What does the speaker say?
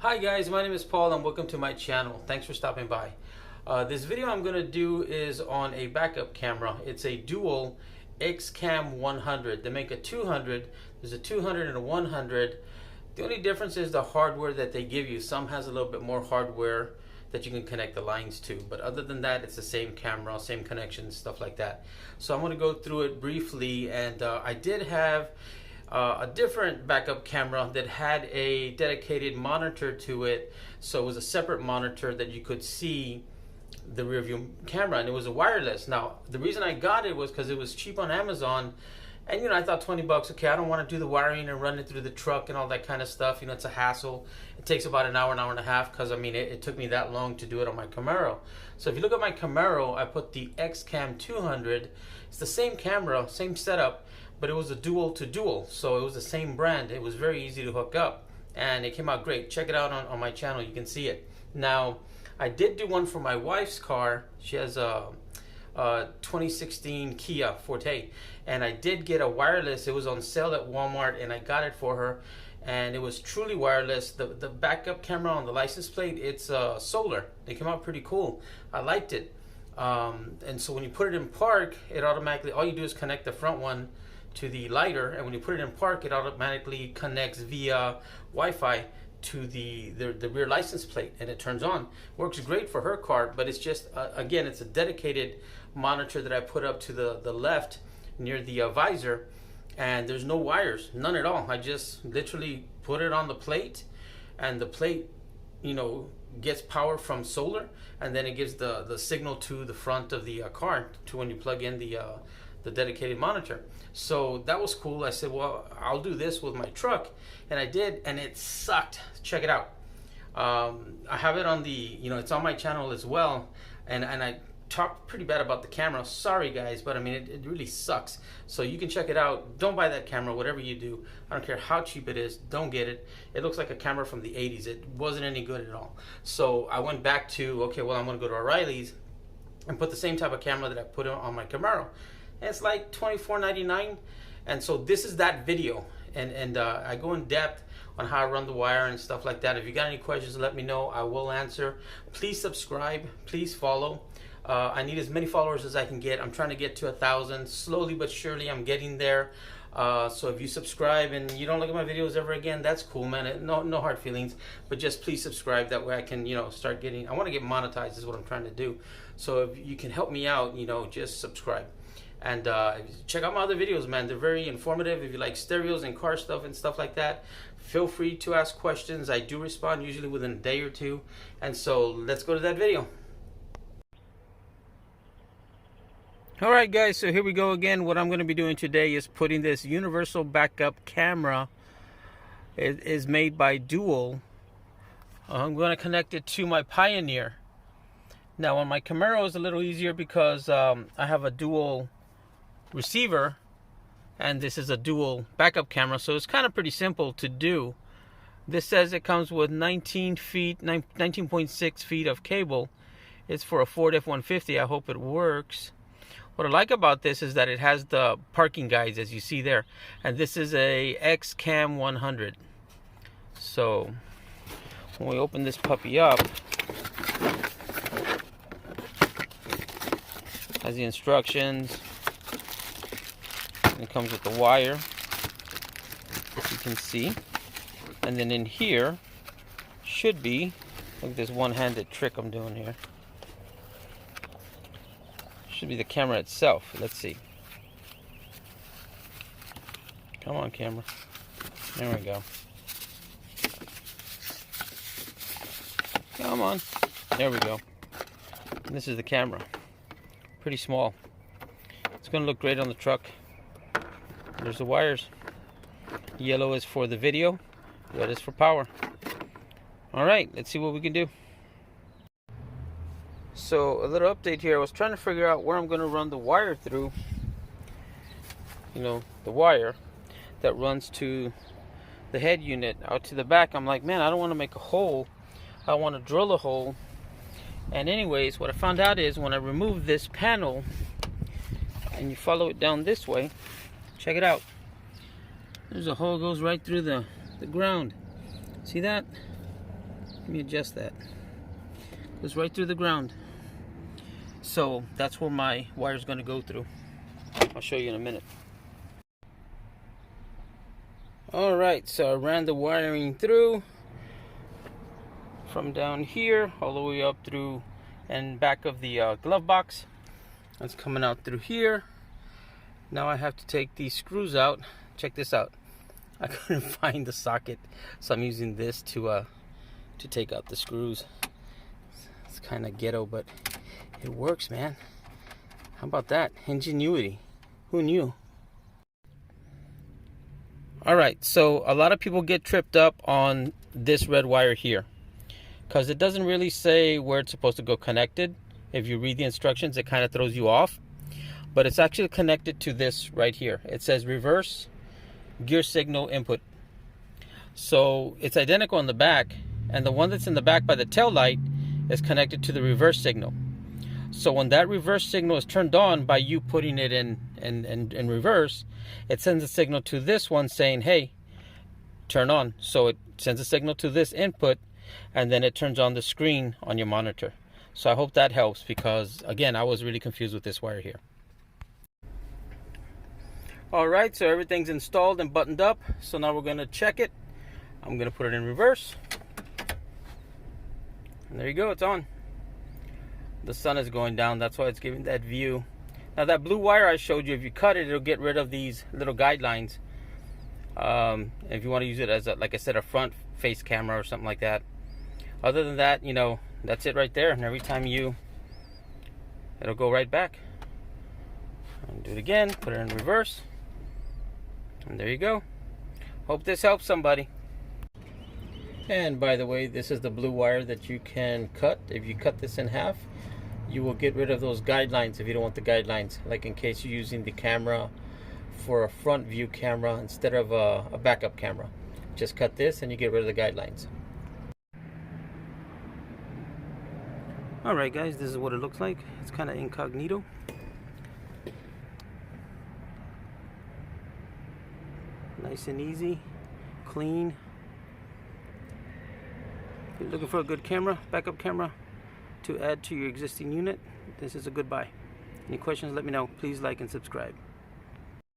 Hi guys, my name is Paul and welcome to my channel. Thanks for stopping by. This video I'm going to do is on a backup camera. It's a Dual XCAM-100. They make a 200, there's a 200 and a 100. The only difference is the hardware that they give you. Some has a little bit more hardware that you can connect the lines to, but other than that it's the same camera, same connections, stuff like that. So I'm going to go through it briefly, and I did have a different backup camera that had a dedicated monitor to it, so it was a separate monitor that you could see the rear view camera, and it was a wireless. Now the reason I got it was because it was cheap on Amazon, and I thought 20 bucks, okay, I don't want to do the wiring and run it through the truck and all that kind of stuff. It's a hassle. It takes about an hour and a half, because it took me that long to do it on my Camaro. So if you look at my Camaro, I put the XCAM-200. It's the same camera, same setup, but it was a dual to dual, so it was the same brand. It was very easy to hook up, and it came out great. Check it out on my channel, you can see it. Now, I did do one for my wife's car. She has a 2016 Kia Forte, and I did get a wireless. It was on sale at Walmart, and I got it for her, and it was truly wireless. The backup camera on the license plate, it's solar. It came out pretty cool. I liked it. And so when you put it in park, it automatically, all you do is connect the front one to the lighter, and when you put it in park, it automatically connects via Wi-Fi to the rear license plate, and it turns on. Works great for her car, but it's just again, it's a dedicated monitor that I put up to the left near the visor, and there's no wires, none at all. I just literally put it on the plate, and the plate gets power from solar, and then it gives the signal to the front of the car to when you plug in the dedicated monitor. So that was cool. I said, well, I'll do this with my truck, and I did, and it sucked. Check it out. I have it on the, it's on my channel as well, and I talked pretty bad about the camera. Sorry guys, but it really sucks. So you can check it out. Don't buy that camera, whatever you do. I don't care how cheap it is, don't get it. It looks like a camera from the 80s. It wasn't any good at all. So I went back to, okay, well, I'm gonna go to O'Reilly's and put the same type of camera that I put on my Camaro. And it's like $24.99, and so this is that video, and I go in depth on how I run the wire and stuff like that. If you got any questions, let me know. I will answer. Please subscribe, please follow. I need as many followers as I can get. I'm trying to get to 1,000. Slowly but surely I'm getting there. So if you subscribe and you don't look at my videos ever again, that's cool, man. No hard feelings, but just please subscribe. That way I can start getting, I want to get monetized is what I'm trying to do. So if you can help me out, just subscribe. And check out my other videos, man. They're very informative. If you like stereos and car stuff and stuff like that, feel free to ask questions. I do respond usually within a day or two. And so let's go to that video. Alright guys, so here we go again. What I'm going to be doing today is putting this universal backup camera. It is made by Dual. I'm going to connect it to my Pioneer. Now on my Camaro is a little easier because I have a dual receiver, and this is a dual backup camera, so it's kind of pretty simple to do. This says it comes with 19.6 feet of cable. It's for a Ford F-150. I hope it works. What I like about this is that it has the parking guides, as you see there, and this is a XCAM-100. So when we open this puppy up, has the instructions. It comes with the wire, as you can see, and then in here should be, look at this one-handed trick I'm doing here, should be the camera itself. Let's see. Come on, camera. There we go. Come on. There we go. And this is the camera. Pretty small. It's going to look great on the truck. There's the wires. Yellow is for the video, red is for power. Alright, let's see what we can do. So a little update here. I was trying to figure out where I'm going to run the wire through. The wire that runs to the head unit out to the back. I'm like, man, I don't want to make a hole. I want to drill a hole. And anyways, what I found out is when I remove this panel and you follow it down this way, check it out. There's a hole goes right through the ground. See that? Let me adjust that. Goes right through the ground. So that's where my wire is going to go through. I'll show you in a minute. Alright, so I ran the wiring through from down here all the way up through and back of the glove box. That's coming out through here. Now I have to take these screws out. Check this out. I couldn't find the socket, so I'm using this to take out the screws. It's kind of ghetto, but it works, man. How about that? Ingenuity. Who knew? Alright, so a lot of people get tripped up on this red wire here because it doesn't really say where it's supposed to go connected. If you read the instructions, it kind of throws you off. But it's actually connected to this right here. It says reverse gear signal input. So it's identical in the back, and the one that's in the back by the tail light is connected to the reverse signal. So when that reverse signal is turned on by you putting it in reverse, it sends a signal to this one saying, hey, turn on. So it sends a signal to this input, and then it turns on the screen on your monitor. So I hope that helps, because again, I was really confused with this wire here. Alright, so everything's installed and buttoned up. So now we're going to check it. I'm going to put it in reverse. And there you go, it's on. The sun is going down, that's why it's giving that view. Now that blue wire I showed you, if you cut it, it'll get rid of these little guidelines. If you want to use it as, like I said, a front face camera or something like that. Other than that, you know, that's it right there. And every time it'll go right back. And do it again, put it in reverse. And there you go. Hope this helps somebody. And by the way, this is the blue wire that you can cut. If you cut this in half, you will get rid of those guidelines if you don't want the guidelines. Like in case you're using the camera for a front view camera instead of a backup camera. Just cut this and you get rid of the guidelines. Alright guys, this is what it looks like. It's kind of incognito. Nice and easy, clean. If you're looking for a good camera, backup camera to add to your existing unit, this is a good buy. Any questions, let me know. Please like and subscribe.